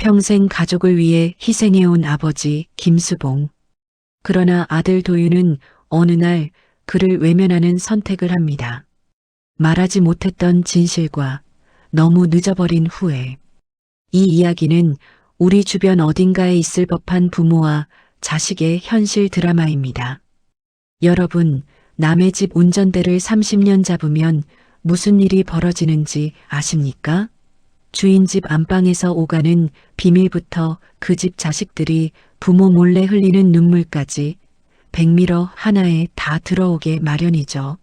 평생 가족을 위해 희생해온 아버지 김수봉. 그러나 아들 도윤은 어느 날 그를 외면하는 선택을 합니다. 말하지 못했던 진실과 너무 늦어버린 후회. 이 이야기는 우리 주변 어딘가에 있을 법한 부모와 자식의 현실 드라마입니다. 여러분, 남의 집 운전대를 30년 잡으면 무슨 일이 벌어지는지 아십니까? 주인 집 안방에서 오가는 비밀부터 그 집 자식들이 부모 몰래 흘리는 눈물까지 백미러 하나에 다 들어오게 마련이죠.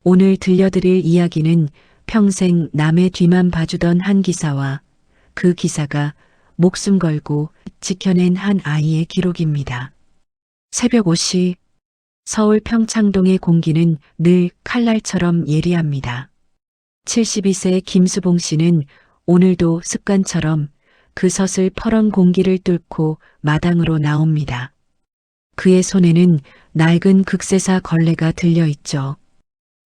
오늘 들려드릴 이야기는 평생 남의 뒤만 봐주던 한 기사와 그 기사가 목숨 걸고 지켜낸 한 아이의 기록입니다. 새벽 5시 서울 평창동의 공기는 늘 칼날처럼 예리합니다. 72세 김수봉 씨는 오늘도 습관처럼 그 서슬 퍼런 공기를 뚫고 마당으로 나옵니다. 그의 손에는 낡은 극세사 걸레가 들려 있죠.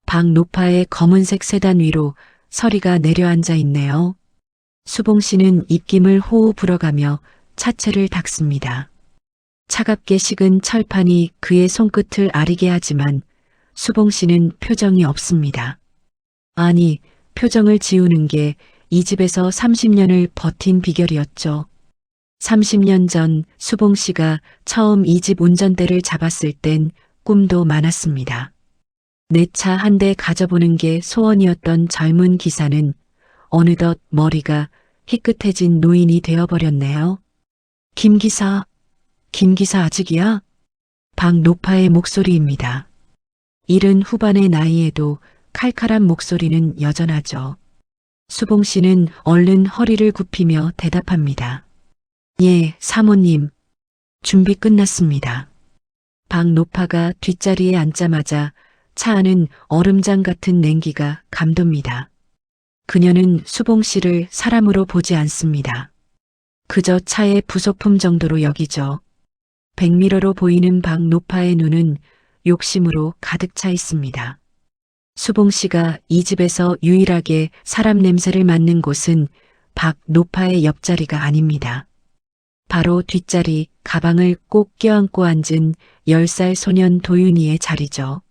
방 노파의 검은색 세단 위로 서리가 내려앉아 있네요. 수봉 씨는 입김을 호호 불어가며 차체를 닦습니다. 차갑게 식은 철판이 그의 손끝을 아리게 하지만 수봉 씨는 표정이 없습니다. 아니, 표정을 지우는 게 이 집에서 30년을 버틴 비결이었죠. 30년 전 수봉 씨가 처음 이 집 운전대를 잡았을 땐 꿈도 많았습니다. 내 차 한 대 가져보는 게 소원이었던 젊은 기사는 어느덧 머리가 희끗해진 노인이 되어버렸네요. 김 기사 아직이야? 박 노파의 목소리입니다. 70 후반의 나이에도 칼칼한 목소리는 여전하죠. 수봉 씨는 얼른 허리를 굽히며 대답합니다. 예, 사모님. 준비 끝났습니다. 박 노파가 뒷자리에 앉자마자 차 안은 얼음장 같은 냉기가 감돕니다. 그녀는 수봉 씨를 사람으로 보지 않습니다. 그저 차의 부속품 정도로 여기죠. 백미러로 보이는 박 노파의 눈은 욕심으로 가득 차 있습니다. 수봉 씨가 이 집에서 유일하게 사람 냄새를 맡는 곳은 박 노파의 옆자리가 아닙니다. 바로 뒷자리 가방을 꼭 껴안고 앉은 10살 소년 도윤이의 자리죠.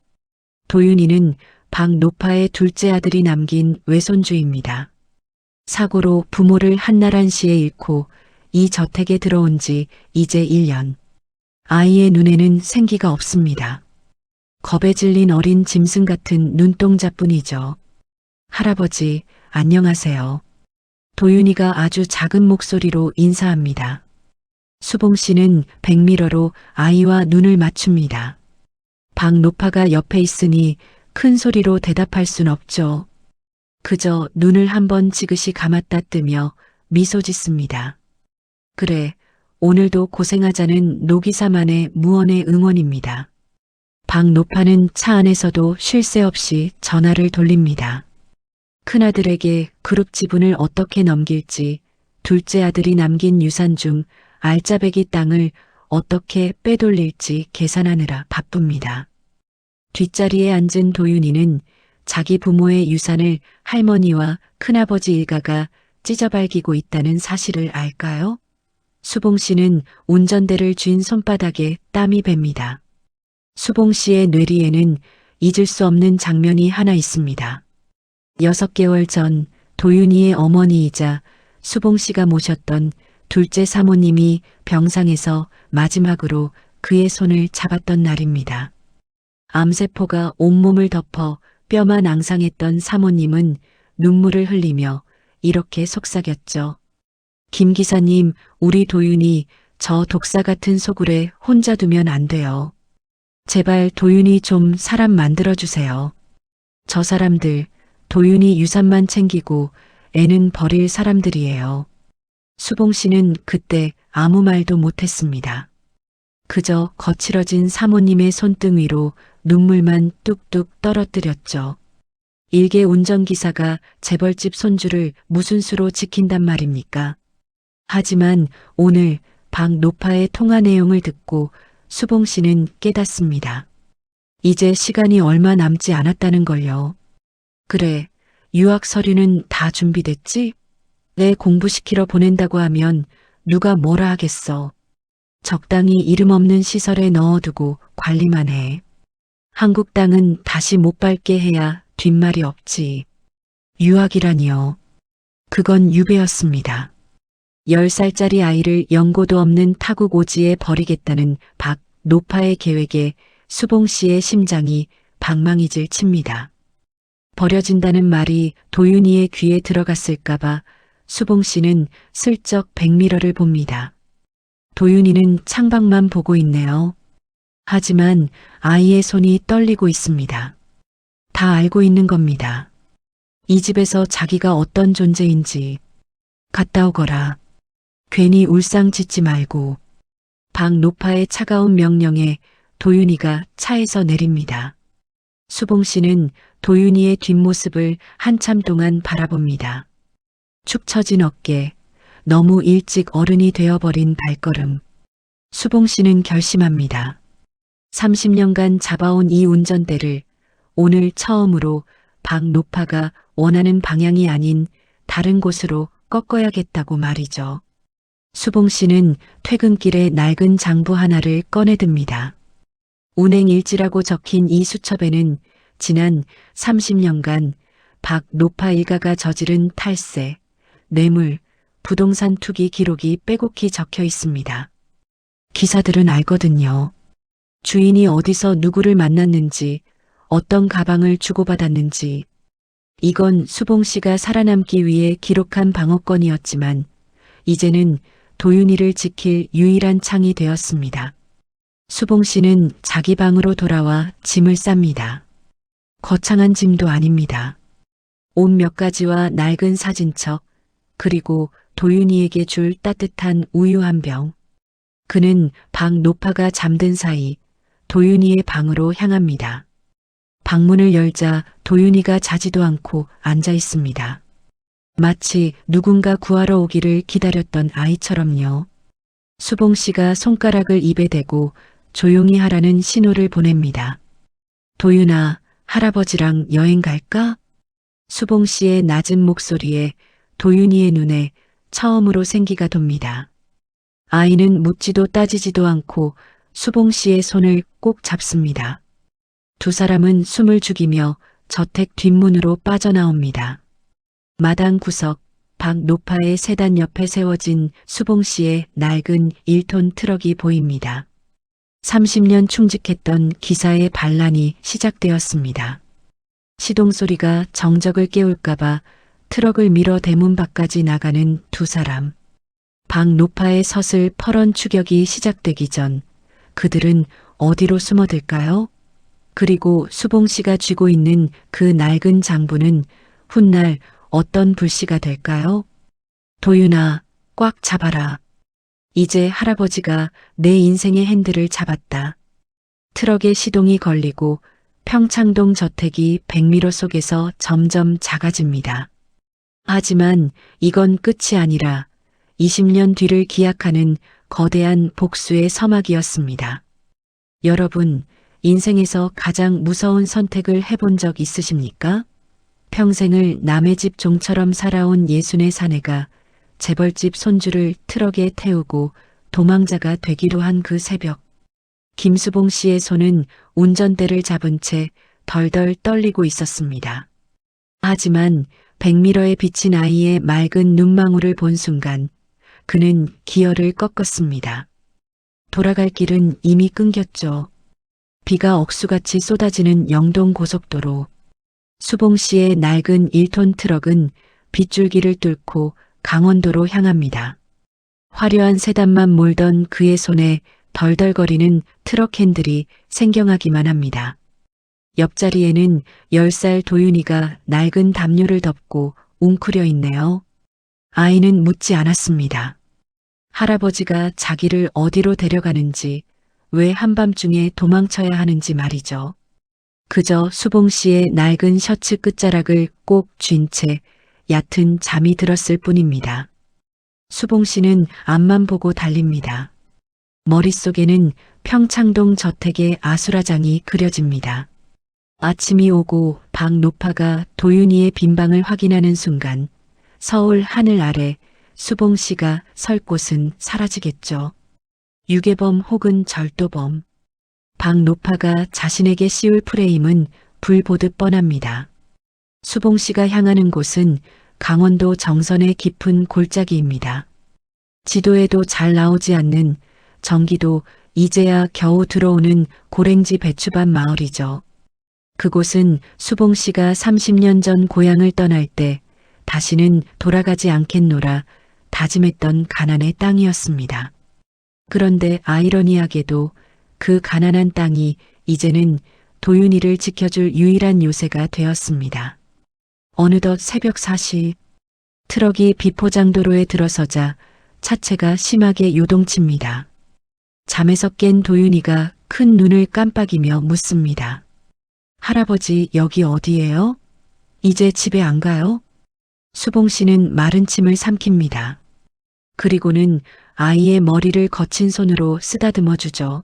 도윤이는 박 노파의 둘째 아들이 남긴 외손주입니다. 사고로 부모를 한나란시에 잃고 이 저택에 들어온 지 이제 1년. 아이의 눈에는 생기가 없습니다. 겁에 질린 어린 짐승 같은 눈동자뿐이죠. 할아버지, 안녕하세요. 도윤이가 아주 작은 목소리로 인사합니다. 수봉 씨는 백미러로 아이와 눈을 맞춥니다. 박 노파가 옆에 있으니 큰 소리로 대답할 순 없죠. 그저 눈을 한번 지그시 감았다 뜨며 미소 짓습니다. 그래, 오늘도 고생하자는 노기사만의 무언의 응원입니다. 박 노파는 차 안에서도 쉴 새 없이 전화를 돌립니다. 큰아들에게 그룹 지분을 어떻게 넘길지, 둘째 아들이 남긴 유산 중 알짜배기 땅을 어떻게 빼돌릴지 계산하느라 바쁩니다. 뒷자리에 앉은 도윤이는 자기 부모의 유산을 할머니와 큰아버지 일가가 찢어발기고 있다는 사실을 알까요? 수봉 씨는 운전대를 쥔 손바닥에 땀이 뱄니다. 수봉 씨의 뇌리에는 잊을 수 없는 장면이 하나 있습니다. 6개월 전 도윤이의 어머니이자 수봉 씨가 모셨던 둘째 사모님이 병상에서 마지막으로 그의 손을 잡았던 날입니다. 암세포가 온몸을 덮어 뼈만 앙상했던 사모님은 눈물을 흘리며 이렇게 속삭였죠. 김 기사님, 우리 도윤이 저 독사 같은 소굴에 혼자 두면 안 돼요. 제발 도윤이 좀 사람 만들어주세요. 저 사람들, 도윤이 유산만 챙기고 애는 버릴 사람들이에요. 수봉 씨는 그때 아무 말도 못했습니다. 그저 거칠어진 사모님의 손등 위로 눈물만 뚝뚝 떨어뜨렸죠. 일개 운전기사가 재벌집 손주를 무슨 수로 지킨단 말입니까? 하지만 오늘 박 노파의 통화 내용을 듣고 수봉 씨는 깨닫습니다. 이제 시간이 얼마 남지 않았다는 걸요. 그래, 유학 서류는 다 준비됐지? 내 공부시키러 보낸다고 하면 누가 뭐라 하겠어. 적당히 이름 없는 시설에 넣어두고 관리만 해. 한국 땅은 다시 못 밟게 해야 뒷말이 없지. 유학이라니요. 그건 유배였습니다. 10살짜리 아이를 연고도 없는 타국 오지에 버리겠다는 박 노파의 계획에 수봉 씨의 심장이 방망이질 칩니다. 버려진다는 말이 도윤이의 귀에 들어갔을까봐 수봉 씨는 슬쩍 백미러를 봅니다. 도윤이는 창밖만 보고 있네요. 하지만 아이의 손이 떨리고 있습니다. 다 알고 있는 겁니다. 이 집에서 자기가 어떤 존재인지. 갔다 오거라. 괜히 울상 짓지 말고. 박 노파의 차가운 명령에 도윤이가 차에서 내립니다. 수봉 씨는 도윤이의 뒷모습을 한참 동안 바라봅니다. 축 처진 어깨, 너무 일찍 어른이 되어버린 발걸음. 수봉 씨는 결심합니다. 30년간 잡아온 이 운전대를 오늘 처음으로 박 노파가 원하는 방향이 아닌 다른 곳으로 꺾어야겠다고 말이죠. 수봉 씨는 퇴근길에 낡은 장부 하나를 꺼내듭니다. 운행일지라고 적힌 이 수첩에는 지난 30년간 박 노파 일가가 저지른 탈세, 뇌물, 부동산 투기 기록이 빼곡히 적혀 있습니다. 기사들은 알거든요. 주인이 어디서 누구를 만났는지, 어떤 가방을 주고받았는지. 이건 수봉 씨가 살아남기 위해 기록한 방어권이었지만 이제는 도윤이를 지킬 유일한 창이 되었습니다. 수봉 씨는 자기 방으로 돌아와 짐을 쌉니다. 거창한 짐도 아닙니다. 옷 몇 가지와 낡은 사진첩, 그리고 도윤이에게 줄 따뜻한 우유 한 병. 그는 박 노파가 잠든 사이 도윤이의 방으로 향합니다. 방문을 열자 도윤이가 자지도 않고 앉아 있습니다. 마치 누군가 구하러 오기를 기다렸던 아이처럼요. 수봉 씨가 손가락을 입에 대고 조용히 하라는 신호를 보냅니다. 도윤아, 할아버지랑 여행 갈까? 수봉 씨의 낮은 목소리에 도윤이의 눈에 처음으로 생기가 돕니다. 아이는 묻지도 따지지도 않고 수봉 씨의 손을 꼭 잡습니다. 두 사람은 숨을 죽이며 저택 뒷문으로 빠져나옵니다. 마당 구석, 박 노파의 세단 옆에 세워진 수봉 씨의 낡은 1톤 트럭이 보입니다. 30년 충직했던 기사의 반란이 시작되었습니다. 시동 소리가 정적을 깨울까봐 트럭을 밀어 대문 밖까지 나가는 두 사람. 박 노파의 서슬 퍼런 추격이 시작되기 전 그들은 어디로 숨어들까요? 그리고 수봉 씨가 쥐고 있는 그 낡은 장부는 훗날 어떤 불씨가 될까요? 도윤아, 꽉 잡아라. 이제 할아버지가 내 인생의 핸들을 잡았다. 트럭의 시동이 걸리고 평창동 저택이 백미러 속에서 점점 작아집니다. 하지만 이건 끝이 아니라 20년 뒤를 기약하는 거대한 복수의 서막이었습니다. 여러분, 인생에서 가장 무서운 선택을 해본 적 있으십니까? 평생을 남의 집 종처럼 살아온 예순의 사내가 재벌집 손주를 트럭에 태우고 도망자가 되기로 한 그 새벽. 김수봉 씨의 손은 운전대를 잡은 채 덜덜 떨리고 있었습니다. 하지만 백미러에 비친 아이의 맑은 눈망울을 본 순간 그는 기어를 꺾었습니다. 돌아갈 길은 이미 끊겼죠. 비가 억수같이 쏟아지는 영동 고속도로. 수봉 씨의 낡은 1톤 트럭은 빗줄기를 뚫고 강원도로 향합니다. 화려한 세단만 몰던 그의 손에 덜덜거리는 트럭 핸들이 생경하기만 합니다. 옆자리에는 10살 도윤이가 낡은 담요를 덮고 웅크려 있네요. 아이는 묻지 않았습니다. 할아버지가 자기를 어디로 데려가는지, 왜 한밤중에 도망쳐야 하는지 말이죠. 그저 수봉 씨의 낡은 셔츠 끝자락을 꼭 쥔 채 얕은 잠이 들었을 뿐입니다. 수봉 씨는 앞만 보고 달립니다. 머릿속에는 평창동 저택의 아수라장이 그려집니다. 아침이 오고 박 노파가 도윤이의 빈방을 확인하는 순간 서울 하늘 아래 수봉 씨가 설 곳은 사라지겠죠. 유괴범 혹은 절도범. 박노파가 자신에게 씌울 프레임은 불 보듯 뻔합니다. 수봉 씨가 향하는 곳은 강원도 정선의 깊은 골짜기입니다. 지도에도 잘 나오지 않는 경기도 이제야 겨우 들어오는 고랭지 배추밭 마을이죠. 그곳은 수봉 씨가 30년 전 고향을 떠날 때 다시는 돌아가지 않겠노라 다짐했던 가난의 땅이었습니다. 그런데 아이러니하게도 그 가난한 땅이 이제는 도윤이를 지켜줄 유일한 요새가 되었습니다. 어느덧 새벽 4시, 트럭이 비포장도로에 들어서자 차체가 심하게 요동칩니다. 잠에서 깬 도윤이가 큰 눈을 깜빡이며 묻습니다. 할아버지, 여기 어디예요? 이제 집에 안 가요? 수봉 씨는 마른 침을 삼킵니다. 그리고는 아이의 머리를 거친 손으로 쓰다듬어 주죠.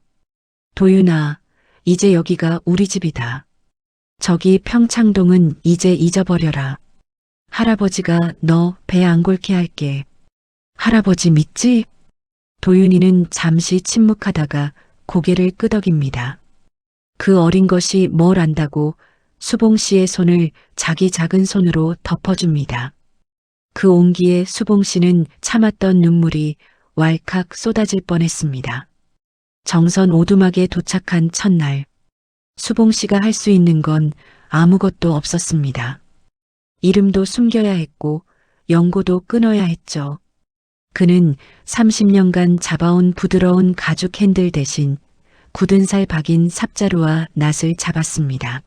도윤아, 이제 여기가 우리 집이다. 저기 평창동은 이제 잊어버려라. 할아버지가 너 배 안 골게 할게. 할아버지 믿지? 도윤이는 잠시 침묵하다가 고개를 끄덕입니다. 그 어린 것이 뭘 안다고 수봉 씨의 손을 자기 작은 손으로 덮어줍니다. 그 온기에 수봉 씨는 참았던 눈물이 왈칵 쏟아질 뻔했습니다. 정선 오두막에 도착한 첫날, 수봉 씨가 할 수 있는 건 아무것도 없었습니다. 이름도 숨겨야 했고 연고도 끊어야 했죠. 그는 30년간 잡아온 부드러운 가죽 핸들 대신 굳은 살 박인 삽자루와 낫을 잡았습니다.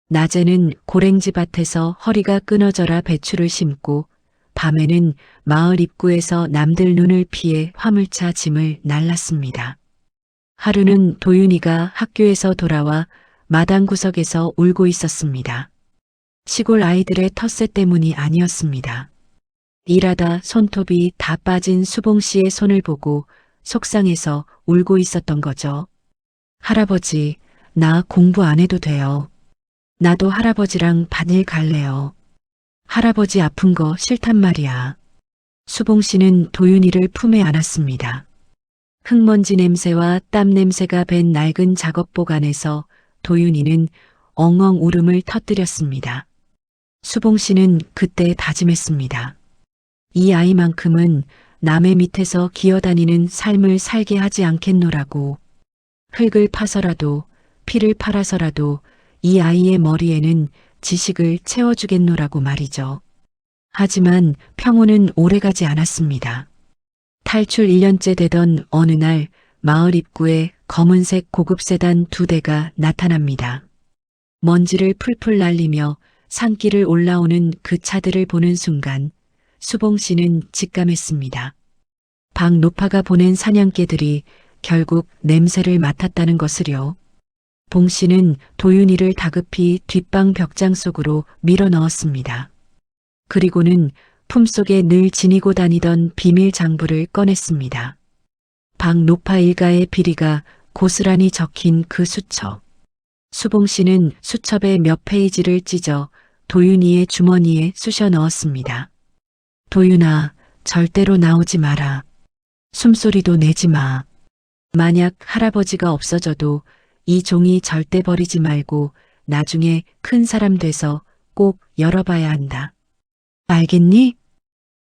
낮에는 고랭지 밭에서 허리가 끊어져라 배추를 심고 밤에는 마을 입구에서 남들 눈을 피해 화물차 짐을 날랐습니다. 하루는 도윤이가 학교에서 돌아와 마당 구석에서 울고 있었습니다. 시골 아이들의 텃세 때문이 아니었습니다. 일하다 손톱이 다 빠진 수봉 씨의 손을 보고 속상해서 울고 있었던 거죠. 할아버지, 나 공부 안 해도 돼요. 나도 할아버지랑 밭일 갈래요. 할아버지 아픈 거 싫단 말이야. 수봉 씨는 도윤이를 품에 안았습니다. 흙먼지 냄새와 땀 냄새가 밴 낡은 작업복 안에서 도윤이는 엉엉 울음을 터뜨렸습니다. 수봉 씨는 그때 다짐했습니다. 이 아이만큼은 남의 밑에서 기어다니는 삶을 살게 하지 않겠노라고. 흙을 파서라도 피를 팔아서라도 이 아이의 머리에는 지식을 채워주겠노라고 말이죠. 하지만 평온은 오래가지 않았습니다. 탈출 1년째 되던 어느 날 마을 입구에 검은색 고급 세단 2대가 나타납니다. 먼지를 풀풀 날리며 산길을 올라오는 그 차들을 보는 순간 수봉 씨는 직감했습니다. 박노파가 보낸 사냥개들이 결국 냄새를 맡았다는 것을요. 봉 씨는 도윤이를 다급히 뒷방 벽장 속으로 밀어 넣었습니다. 그리고는 품속에 늘 지니고 다니던 비밀 장부를 꺼냈습니다. 박노파 일가의 비리가 고스란히 적힌 그 수첩. 수봉 씨는 수첩의 몇 페이지를 찢어 도윤이의 주머니에 쑤셔 넣었습니다. 도윤아, 절대로 나오지 마라. 숨소리도 내지 마. 만약 할아버지가 없어져도 이 종이 절대 버리지 말고 나중에 큰 사람 돼서 꼭 열어봐야 한다. 알겠니?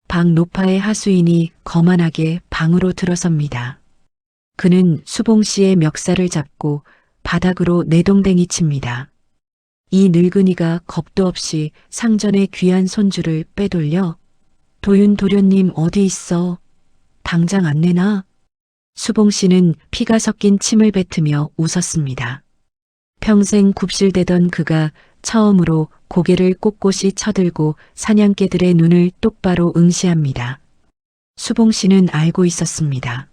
박노파의 하수인이 거만하게 방으로 들어섭니다. 그는 수봉 씨의 멱살을 잡고 바닥으로 내동댕이 칩니다. 이 늙은이가 겁도 없이 상전의 귀한 손주를 빼돌려 도윤 도련님 어디 있어? 당장 안 내놔? 수봉 씨는 피가 섞인 침을 뱉으며 웃었습니다. 평생 굽실대던 그가 처음으로 고개를 꼿꼿이 쳐들고 사냥개들의 눈을 똑바로 응시합니다. 수봉 씨는 알고 있었습니다.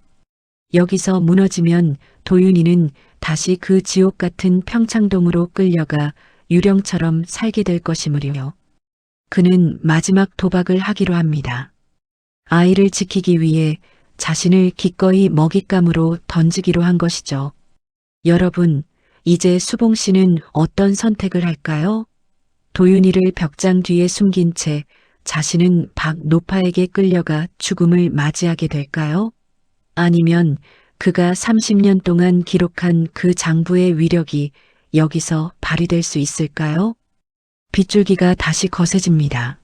여기서 무너지면 도윤이는 다시 그 지옥 같은 평창동으로 끌려가 유령처럼 살게 될 것이므려. 그는 마지막 도박을 하기로 합니다. 아이를 지키기 위해 자신을 기꺼이 먹잇감으로 던지기로 한 것이죠. 여러분, 이제 수봉 씨는 어떤 선택을 할까요? 도윤이를 벽장 뒤에 숨긴 채 자신은 박노파에게 끌려가 죽음을 맞이하게 될까요? 아니면 그가 30년 동안 기록한 그 장부의 위력이 여기서 발휘될 수 있을까요? 빗줄기가 다시 거세집니다.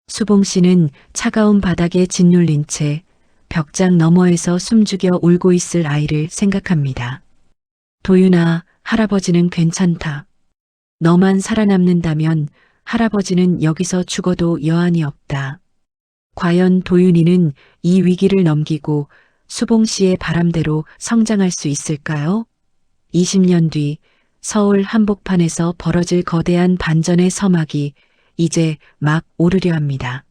수봉 씨는 차가운 바닥에 짓눌린 채 벽장 너머에서 숨죽여 울고 있을 아이를 생각합니다. 도윤아, 할아버지는 괜찮다. 너만 살아남는다면 할아버지는 여기서 죽어도 여한이 없다. 과연 도윤이는 이 위기를 넘기고 수봉 씨의 바람대로 성장할 수 있을까요? 20년 뒤 서울 한복판에서 벌어질 거대한 반전의 서막이 이제 막 오르려 합니다.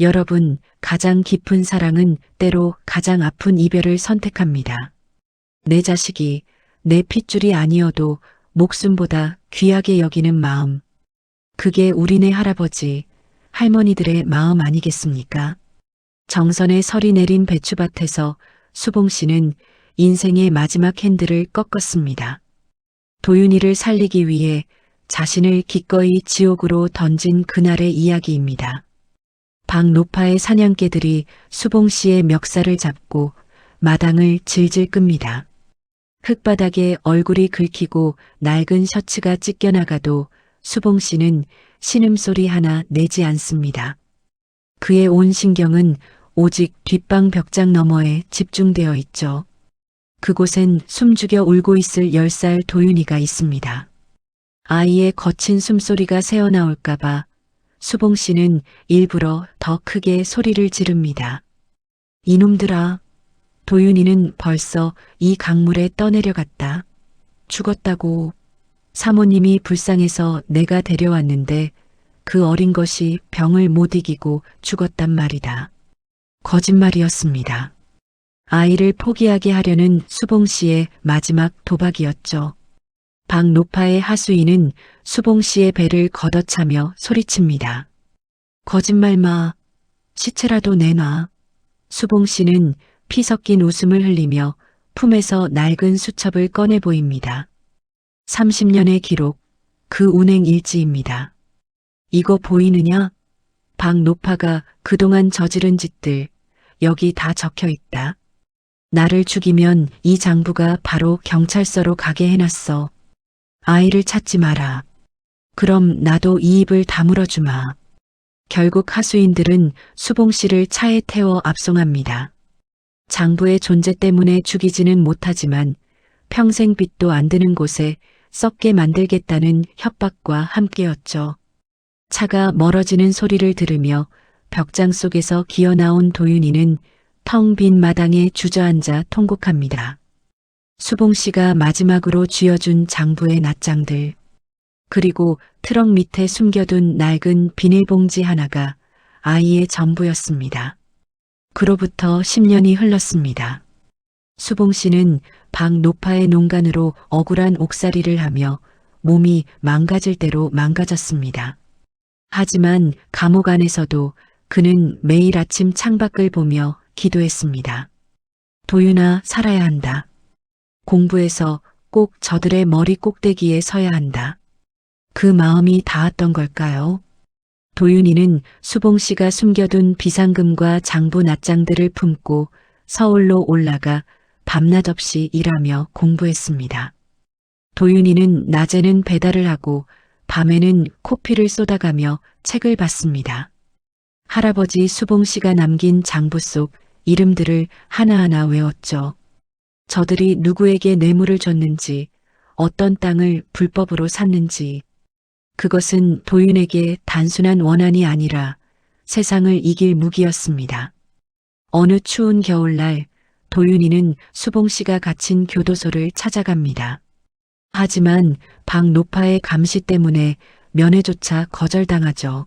여러분, 가장 깊은 사랑은 때로 가장 아픈 이별을 선택합니다. 내 자식이 내 핏줄이 아니어도 목숨보다 귀하게 여기는 마음. 그게 우리네 할아버지, 할머니들의 마음 아니겠습니까? 정선의 설이 내린 배추밭에서 수봉 씨는 인생의 마지막 핸들을 꺾었습니다. 도윤이를 살리기 위해 자신을 기꺼이 지옥으로 던진 그날의 이야기입니다. 박노파의 사냥개들이 수봉 씨의 멱살을 잡고 마당을 질질 끕니다. 흙바닥에 얼굴이 긁히고 낡은 셔츠가 찢겨나가도 수봉 씨는 신음소리 하나 내지 않습니다. 그의 온 신경은 오직 뒷방 벽장 너머에 집중되어 있죠. 그곳엔 숨죽여 울고 있을 10살 도윤이가 있습니다. 아이의 거친 숨소리가 새어나올까봐 수봉 씨는 일부러 더 크게 소리를 지릅니다. 이놈들아, 도윤이는 벌써 이 강물에 떠내려갔다. 죽었다고. 사모님이 불쌍해서 내가 데려왔는데 그 어린 것이 병을 못 이기고 죽었단 말이다. 거짓말이었습니다. 아이를 포기하게 하려는 수봉 씨의 마지막 도박이었죠. 박노파의 하수인은 수봉 씨의 배를 걷어차며 소리칩니다. 거짓말 마. 시체라도 내놔. 수봉 씨는 피 섞인 웃음을 흘리며 품에서 낡은 수첩을 꺼내 보입니다. 30년의 기록, 그 운행 일지입니다. 이거 보이느냐? 박노파가 그동안 저지른 짓들, 여기 다 적혀 있다. 나를 죽이면 이 장부가 바로 경찰서로 가게 해놨어. 아이를 찾지 마라. 그럼 나도 이 입을 다물어 주마. 결국 하수인들은 수봉 씨를 차에 태워 압송합니다. 장부의 존재 때문에 죽이지는 못하지만 평생 빚도 안 드는 곳에 썩게 만들겠다는 협박과 함께였죠. 차가 멀어지는 소리를 들으며 벽장 속에서 기어나온 도윤이는 텅 빈 마당에 주저앉아 통곡합니다. 수봉 씨가 마지막으로 쥐어준 장부의 낱장들, 그리고 트럭 밑에 숨겨둔 낡은 비닐봉지 하나가 아이의 전부였습니다. 그로부터 10년이 흘렀습니다. 수봉 씨는 박노파의 농간으로 억울한 옥살이를 하며 몸이 망가질 대로 망가졌습니다. 하지만 감옥 안에서도 그는 매일 아침 창밖을 보며 기도했습니다. 도윤아, 살아야 한다. 공부해서 꼭 저들의 머리 꼭대기에 서야 한다. 그 마음이 닿았던 걸까요? 도윤이는 수봉 씨가 숨겨둔 비상금과 장부 낱장들을 품고 서울로 올라가 밤낮 없이 일하며 공부했습니다. 도윤이는 낮에는 배달을 하고 밤에는 코피를 쏟아가며 책을 봤습니다. 할아버지 수봉 씨가 남긴 장부 속 이름들을 하나하나 외웠죠. 저들이 누구에게 뇌물을 줬는지, 어떤 땅을 불법으로 샀는지, 그것은 도윤에게 단순한 원한이 아니라 세상을 이길 무기였습니다. 어느 추운 겨울날 도윤이는 수봉 씨가 갇힌 교도소를 찾아갑니다. 하지만 박노파의 감시 때문에 면회조차 거절당하죠.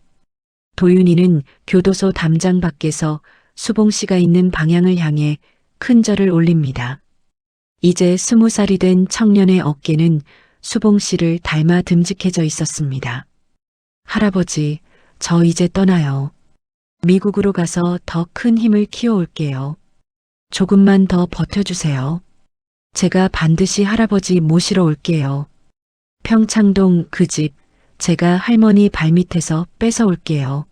도윤이는 교도소 담장 밖에서 수봉 씨가 있는 방향을 향해 큰 절을 올립니다. 이제 20살이 된 청년의 어깨는 수봉 씨를 닮아 듬직해져 있었습니다. 할아버지, 저 이제 떠나요. 미국으로 가서 더 큰 힘을 키워올게요. 조금만 더 버텨주세요. 제가 반드시 할아버지 모시러 올게요. 평창동 그 집, 제가 할머니 발밑에서 뺏어올게요.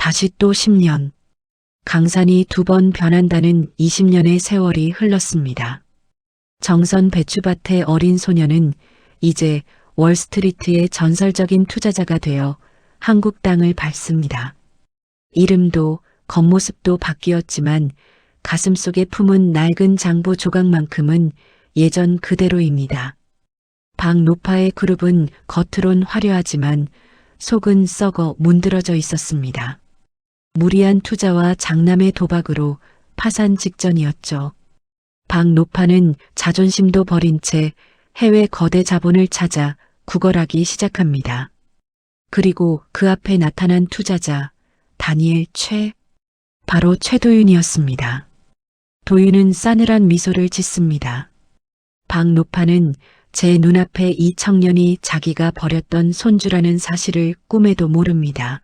다시 또 10년. 강산이 2번 변한다는 20년의 세월이 흘렀습니다. 정선 배추밭의 어린 소녀는 이제 월스트리트의 전설적인 투자자가 되어 한국 땅을 밟습니다. 이름도 겉모습도 바뀌었지만 가슴속에 품은 낡은 장부 조각만큼은 예전 그대로입니다. 박노파의 그룹은 겉으론 화려하지만 속은 썩어 문드러져 있었습니다. 무리한 투자와 장남의 도박으로 파산 직전이었죠. 박노파는 자존심도 버린 채 해외 거대 자본을 찾아 구걸하기 시작합니다. 그리고 그 앞에 나타난 투자자 다니엘 바로 최도윤이었습니다. 도윤은 싸늘한 미소를 짓습니다. 박노파는 제 눈앞에 이 청년이 자기가 버렸던 손주라는 사실을 꿈에도 모릅니다.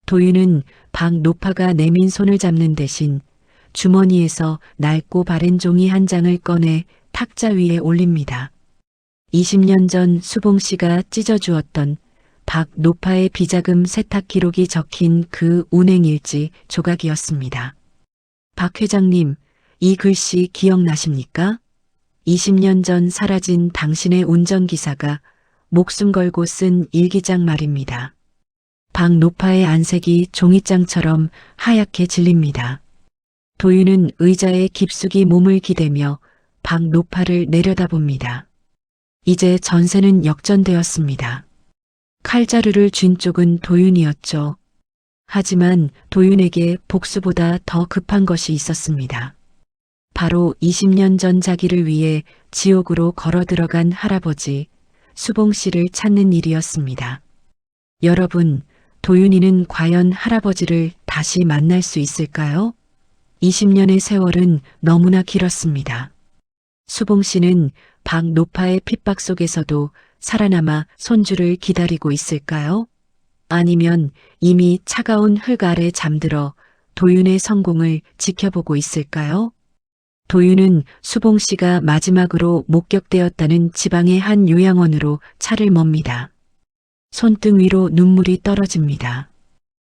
도윤은 박노파가 내민 손을 잡는 대신 주머니에서 낡고 바랜 종이 한 장을 꺼내 탁자 위에 올립니다. 20년 전 수봉 씨가 찢어주었던 박노파의 비자금 세탁 기록이 적힌 그 운행일지 조각이었습니다. 박 회장님, 이 글씨 기억나십니까? 20년 전 사라진 당신의 운전기사가 목숨 걸고 쓴 일기장 말입니다. 박노파의 안색이 종이장처럼 하얗게 질립니다. 도윤은 의자에 깊숙이 몸을 기대며 박노파를 내려다봅니다. 이제 전세는 역전되었습니다. 칼자루를 쥔 쪽은 도윤이었죠. 하지만 도윤에게 복수보다 더 급한 것이 있었습니다. 바로 20년 전 자기를 위해 지옥으로 걸어 들어간 할아버지 수봉 씨를 찾는 일이었습니다. 여러분, 도윤이는 과연 할아버지를 다시 만날 수 있을까요? 20년의 세월은 너무나 길었습니다. 수봉 씨는 박노파의 핍박 속에서도 살아남아 손주를 기다리고 있을까요? 아니면 이미 차가운 흙 아래 잠들어 도윤의 성공을 지켜보고 있을까요? 도윤은 수봉 씨가 마지막으로 목격되었다는 지방의 한 요양원으로 차를 멉니다. 손등 위로 눈물이 떨어집니다.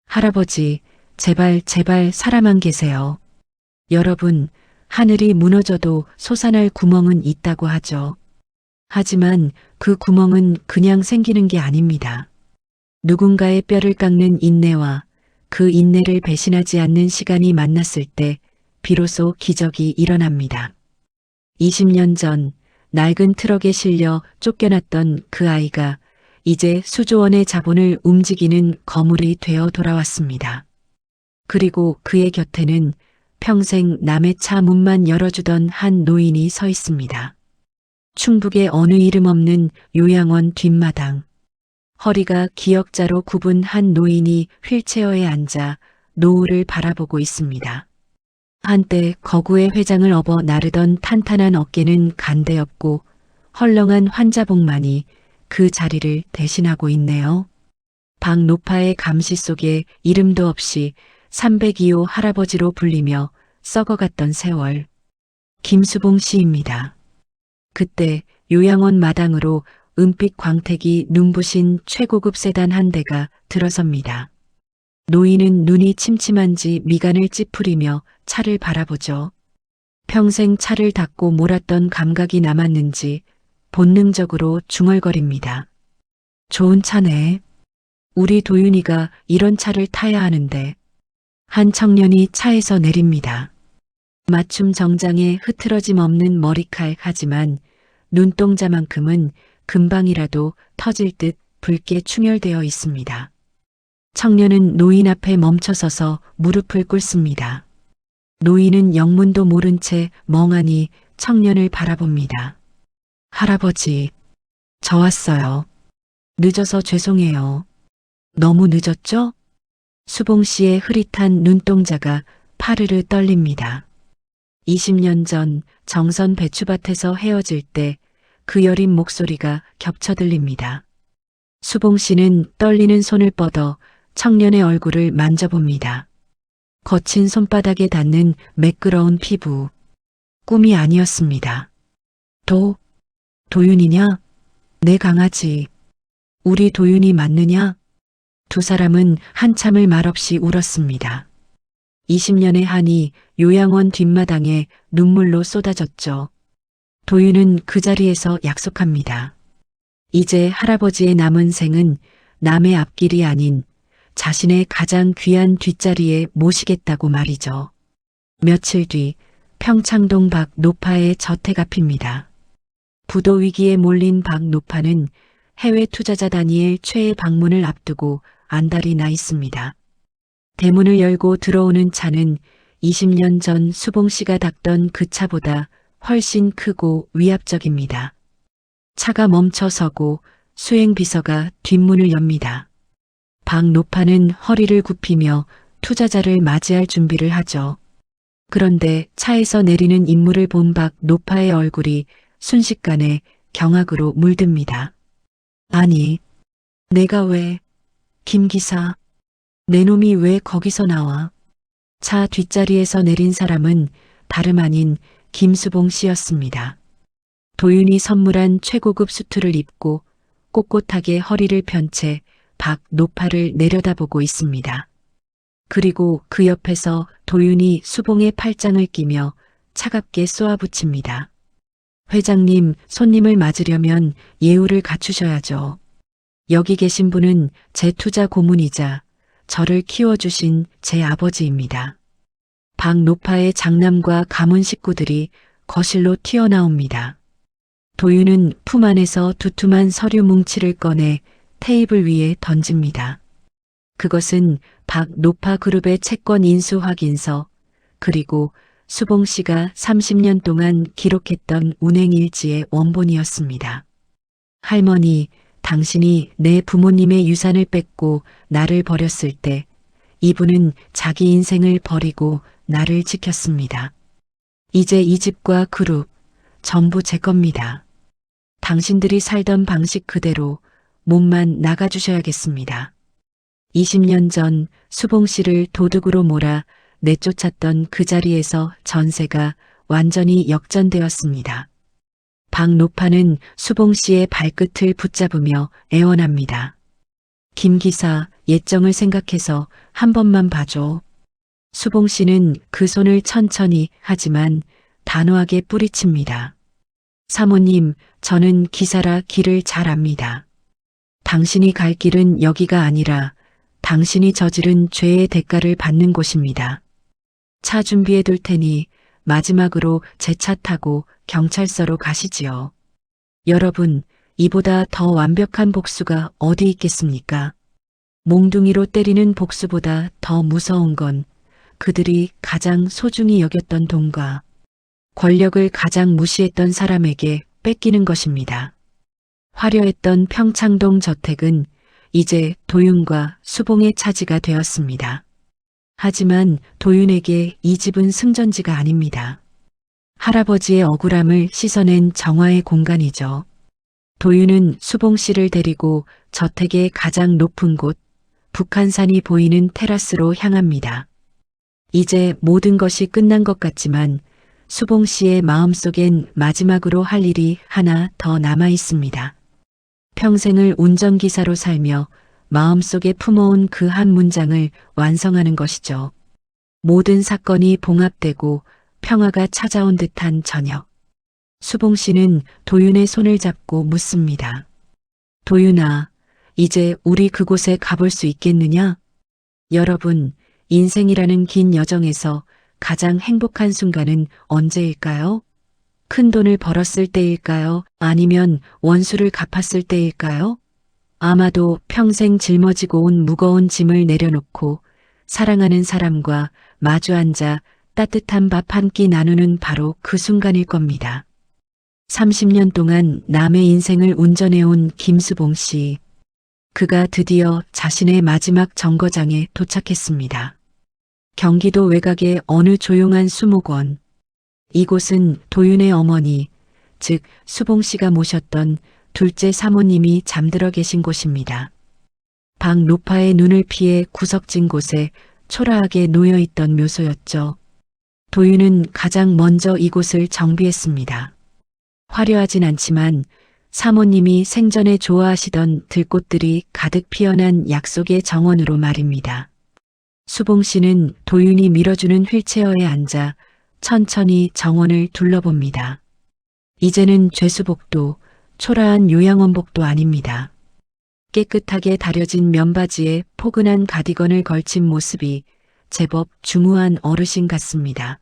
할아버지, 제발 살아만 계세요. 여러분, 하늘이 무너져도 솟아날 구멍은 있다고 하죠. 하지만 그 구멍은 그냥 생기는 게 아닙니다. 누군가의 뼈를 깎는 인내와 그 인내를 배신하지 않는 시간이 만났을 때 비로소 기적이 일어납니다. 20년 전 낡은 트럭에 실려 쫓겨났던 그 아이가 이제 수조원의 자본을 움직이는 거물이 되어 돌아왔습니다. 그리고 그의 곁에는 평생 남의 차 문만 열어주던 한 노인이 서 있습니다. 충북의 어느 이름 없는 요양원 뒷마당. 허리가 기역자로 굽은 한 노인이 휠체어에 앉아 노을을 바라보고 있습니다. 한때 거구의 회장을 업어 나르던 탄탄한 어깨는 간대없고 헐렁한 환자복만이 그 자리를 대신하고 있네요. 박노파의 감시 속에 이름도 없이 302호 할아버지로 불리며 썩어갔던 세월. 김수봉 씨입니다. 그때 요양원 마당으로 은빛 광택이 눈부신 최고급 세단 한 대가 들어섭니다. 노인은 눈이 침침한지 미간을 찌푸리며 차를 바라보죠. 평생 차를 닦고 몰았던 감각이 남았는지 본능적으로 중얼거립니다. 좋은 차네. 우리 도윤이가 이런 차를 타야 하는데. 한 청년이 차에서 내립니다. 맞춤 정장에 흐트러짐 없는 머리칼 하지만 눈동자만큼은 금방이라도 터질 듯 붉게 충혈되어 있습니다. 청년은 노인 앞에 멈춰서서 무릎을 꿇습니다. 노인은 영문도 모른 채 멍하니 청년을 바라봅니다. 할아버지, 저 왔어요. 늦어서 죄송해요. 너무 늦었죠? 수봉 씨의 흐릿한 눈동자가 파르르 떨립니다. 20년 전 정선 배추밭에서 헤어질 때 그 여린 목소리가 겹쳐 들립니다. 수봉 씨는 떨리는 손을 뻗어 청년의 얼굴을 만져봅니다. 거친 손바닥에 닿는 매끄러운 피부. 꿈이 아니었습니다. 도윤이냐? 내 강아지. 우리 도윤이 맞느냐? 두 사람은 한참을 말없이 울었습니다. 20년의 한이 요양원 뒷마당에 눈물로 쏟아졌죠. 도윤은 그 자리에서 약속합니다. 이제 할아버지의 남은 생은 남의 앞길이 아닌 자신의 가장 귀한 뒷자리에 모시겠다고 말이죠. 며칠 뒤 평창동 박 노파의 저택 앞입니다. 부도 위기에 몰린 박 노파는 해외 투자자 다니엘 최의 방문을 앞두고 안달이 나 있습니다. 대문을 열고 들어오는 차는 20년 전 수봉 씨가 탔던 그 차보다 훨씬 크고 위압적입니다. 차가 멈춰서고 수행비서가 뒷문을 엽니다. 박 노파는 허리를 굽히며 투자자를 맞이할 준비를 하죠. 그런데 차에서 내리는 인물을 본 박 노파의 얼굴이 순식간에 경악으로 물듭니다. 아니, 내가 왜, 김 기사, 내 놈이 왜 거기서 나와? 차 뒷자리에서 내린 사람은 다름 아닌 김수봉 씨였습니다. 도윤이 선물한 최고급 수트를 입고 꼿꼿하게 허리를 편 채 박 노파를 내려다보고 있습니다. 그리고 그 옆에서 도윤이 수봉의 팔짱을 끼며 차갑게 쏘아붙입니다. 회장님, 손님을 맞으려면 예우를 갖추셔야죠. 여기 계신 분은 제 투자 고문이자 저를 키워주신 제 아버지입니다. 박 노파의 장남과 가문 식구들이 거실로 튀어나옵니다. 도윤은 품 안에서 두툼한 서류 뭉치를 꺼내 테이블 위에 던집니다. 그것은 박 노파 그룹의 채권 인수 확인서, 그리고 수봉 씨가 30년 동안 기록했던 운행일지의 원본이었습니다. 할머니, 당신이 내 부모님의 유산을 뺏고 나를 버렸을 때 이분은 자기 인생을 버리고 나를 지켰습니다. 이제 이 집과 그룹 전부 제 겁니다. 당신들이 살던 방식 그대로 몸만 나가주셔야겠습니다. 20년 전 수봉 씨를 도둑으로 몰아 내쫓았던 그 자리에서 전세가 완전히 역전되었습니다. 박 노파는 수봉 씨의 발끝을 붙잡으며 애원합니다. 김 기사, 예정을 생각해서 한 번만 봐줘. 수봉 씨는 그 손을 천천히 하지만 단호하게 뿌리칩니다. 사모님, 저는 기사라 길을 잘 압니다. 당신이 갈 길은 여기가 아니라 당신이 저지른 죄의 대가를 받는 곳입니다. 차 준비해 둘 테니 마지막으로 제 차 타고 경찰서로 가시지요. 여러분, 이보다 더 완벽한 복수가 어디 있겠습니까? 몽둥이로 때리는 복수보다 더 무서운 건 그들이 가장 소중히 여겼던 돈과 권력을 가장 무시했던 사람에게 뺏기는 것입니다. 화려했던 평창동 저택은 이제 도윤과 수봉의 차지가 되었습니다. 하지만 도윤에게 이 집은 승전지가 아닙니다. 할아버지의 억울함을 씻어낸 정화의 공간이죠. 도윤은 수봉 씨를 데리고 저택의 가장 높은 곳, 북한산이 보이는 테라스로 향합니다. 이제 모든 것이 끝난 것 같지만 수봉 씨의 마음속엔 마지막으로 할 일이 하나 더 남아 있습니다. 평생을 운전기사로 살며 마음속에 품어온 그 한 문장을 완성하는 것이죠. 모든 사건이 봉합되고 평화가 찾아온 듯한 저녁. 수봉 씨는 도윤의 손을 잡고 묻습니다. 도윤아, 이제 우리 그곳에 가볼 수 있겠느냐? 여러분, 인생이라는 긴 여정에서 가장 행복한 순간은 언제일까요? 큰 돈을 벌었을 때일까요? 아니면 원수를 갚았을 때일까요? 아마도 평생 짊어지고 온 무거운 짐을 내려놓고 사랑하는 사람과 마주 앉아 따뜻한 밥 한 끼 나누는 바로 그 순간일 겁니다. 30년 동안 남의 인생을 운전해온 김수봉 씨. 그가 드디어 자신의 마지막 정거장에 도착했습니다. 경기도 외곽의 어느 조용한 수목원. 이곳은 도윤의 어머니, 즉 수봉 씨가 모셨던 둘째 사모님이 잠들어 계신 곳입니다. 박 노파의 눈을 피해 구석진 곳에 초라하게 놓여있던 묘소였죠. 도윤은 가장 먼저 이곳을 정비했습니다. 화려하진 않지만 사모님이 생전에 좋아하시던 들꽃들이 가득 피어난 약속의 정원으로 말입니다. 수봉 씨는 도윤이 밀어주는 휠체어에 앉아 천천히 정원을 둘러봅니다. 이제는 죄수복도 초라한 요양원복도 아닙니다. 깨끗하게 다려진 면바지에 포근한 가디건을 걸친 모습이 제법 중후한 어르신 같습니다.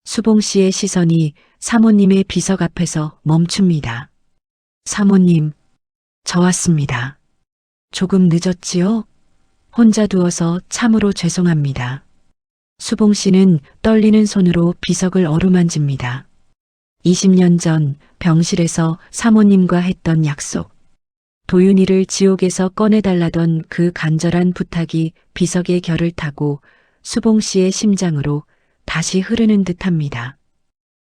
수봉 씨의 시선이 사모님의 비석 앞에서 멈춥니다. 사모님, 저 왔습니다. 조금 늦었지요? 혼자 두어서 참으로 죄송합니다. 수봉 씨는 떨리는 손으로 비석을 어루만집니다. 20년 전 병실에서 사모님과 했던 약속. 도윤이를 지옥에서 꺼내달라던 그 간절한 부탁이 비석의 결을 타고 수봉 씨의 심장으로 다시 흐르는 듯합니다.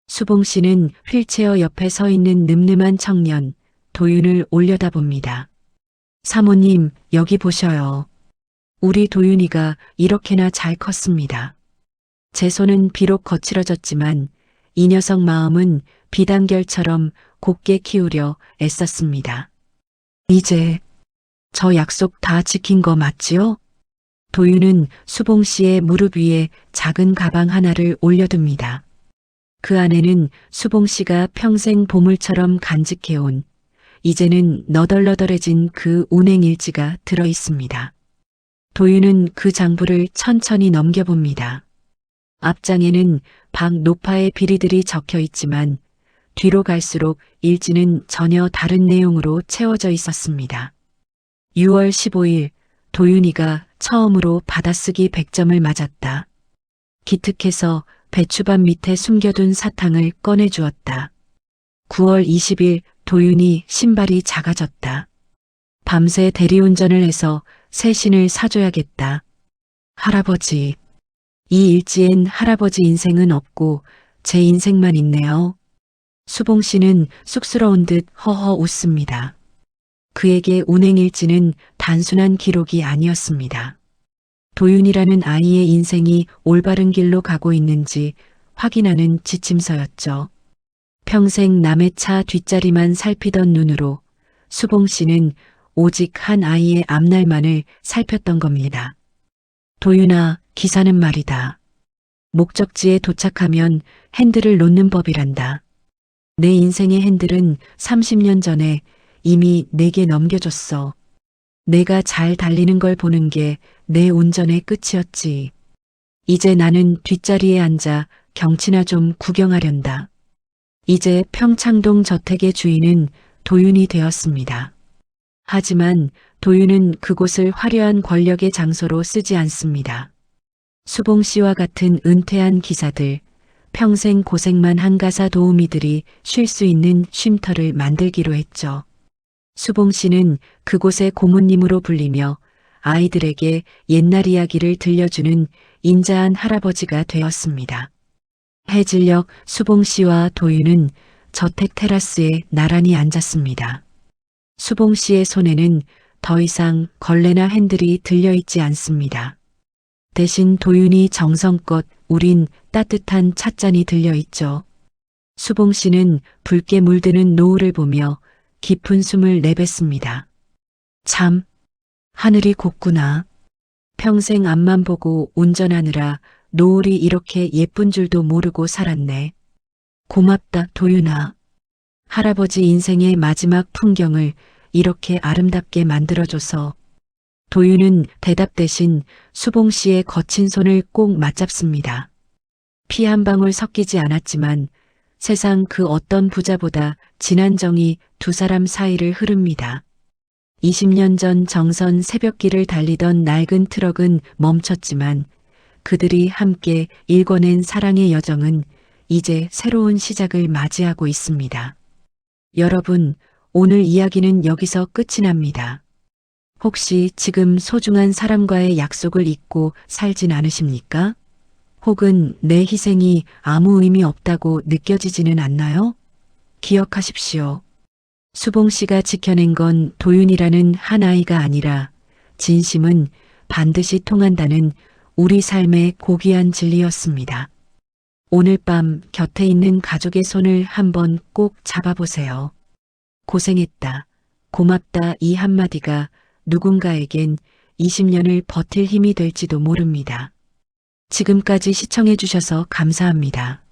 수봉 씨는 휠체어 옆에 서 있는 늠름한 청년 도윤을 올려다봅니다. 사모님, 여기 보셔요. 우리 도윤이가 이렇게나 잘 컸습니다. 제 손은 비록 거칠어졌지만 이 녀석 마음은 비단결처럼 곱게 키우려 애썼습니다. 이제 저 약속 다 지킨 거 맞지요? 도윤은 수봉 씨의 무릎 위에 작은 가방 하나를 올려둡니다. 그 안에는 수봉 씨가 평생 보물처럼 간직해온 이제는 너덜너덜해진 그 운행일지가 들어 있습니다. 도윤은 그 장부를 천천히 넘겨봅니다. 앞장에는 박 노파의 비리들이 적혀 있지만 뒤로 갈수록 일지는 전혀 다른 내용으로 채워져 있었습니다. 6월 15일 도윤이가 처음으로 받아쓰기 100점을 맞았다. 기특해서 배추밥 밑에 숨겨둔 사탕을 꺼내주었다. 9월 20일 도윤이 신발이 작아졌다. 밤새 대리운전을 해서 새 신을 사줘야겠다. 할아버지, 이 일지엔 할아버지 인생은 없고 제 인생만 있네요. 수봉 씨는 쑥스러운 듯 허허 웃습니다. 그에게 운행일지는 단순한 기록이 아니었습니다. 도윤이라는 아이의 인생이 올바른 길로 가고 있는지 확인하는 지침서였죠. 평생 남의 차 뒷자리만 살피던 눈으로 수봉 씨는 오직 한 아이의 앞날만을 살폈던 겁니다. 도윤아, 기사는 말이다. 목적지에 도착하면 핸들을 놓는 법이란다. 내 인생의 핸들은 30년 전에 이미 내게 넘겨줬어. 내가 잘 달리는 걸 보는 게 내 운전의 끝이었지. 이제 나는 뒷자리에 앉아 경치나 좀 구경하련다. 이제 평창동 저택의 주인은 도윤이 되었습니다. 하지만 도윤은 그곳을 화려한 권력의 장소로 쓰지 않습니다. 수봉 씨와 같은 은퇴한 기사들, 평생 고생만 한 가사 도우미들이 쉴 수 있는 쉼터를 만들기로 했죠. 수봉 씨는 그곳의 고모님으로 불리며 아이들에게 옛날 이야기를 들려주는 인자한 할아버지가 되었습니다. 해질녘 수봉 씨와 도윤은 저택 테라스에 나란히 앉았습니다. 수봉 씨의 손에는 더 이상 걸레나 핸들이 들려있지 않습니다. 대신 도윤이 정성껏 우린 따뜻한 찻잔이 들려있죠. 수봉 씨는 붉게 물드는 노을을 보며 깊은 숨을 내뱉습니다. 참, 하늘이 곱구나. 평생 앞만 보고 운전하느라 노을이 이렇게 예쁜 줄도 모르고 살았네. 고맙다, 도윤아. 할아버지 인생의 마지막 풍경을 이렇게 아름답게 만들어줘서. 도윤은 대답 대신 수봉 씨의 거친 손을 꼭 맞잡습니다. 피 한 방울 섞이지 않았지만 세상 그 어떤 부자보다 진한 정이 두 사람 사이를 흐릅니다. 20년 전 정선 새벽길을 달리던 낡은 트럭은 멈췄지만 그들이 함께 일궈낸 사랑의 여정은 이제 새로운 시작을 맞이하고 있습니다. 여러분, 오늘 이야기는 여기서 끝이 납니다. 혹시 지금 소중한 사람과의 약속을 잊고 살진 않으십니까? 혹은 내 희생이 아무 의미 없다고 느껴지지는 않나요? 기억하십시오. 수봉 씨가 지켜낸 건 도윤이라는 한 아이가 아니라 진심은 반드시 통한다는 우리 삶의 고귀한 진리였습니다. 오늘 밤 곁에 있는 가족의 손을 한번 꼭 잡아보세요. 고생했다. 고맙다 이 한마디가 누군가에겐 20년을 버틸 힘이 될지도 모릅니다. 지금까지 시청해 주셔서 감사합니다.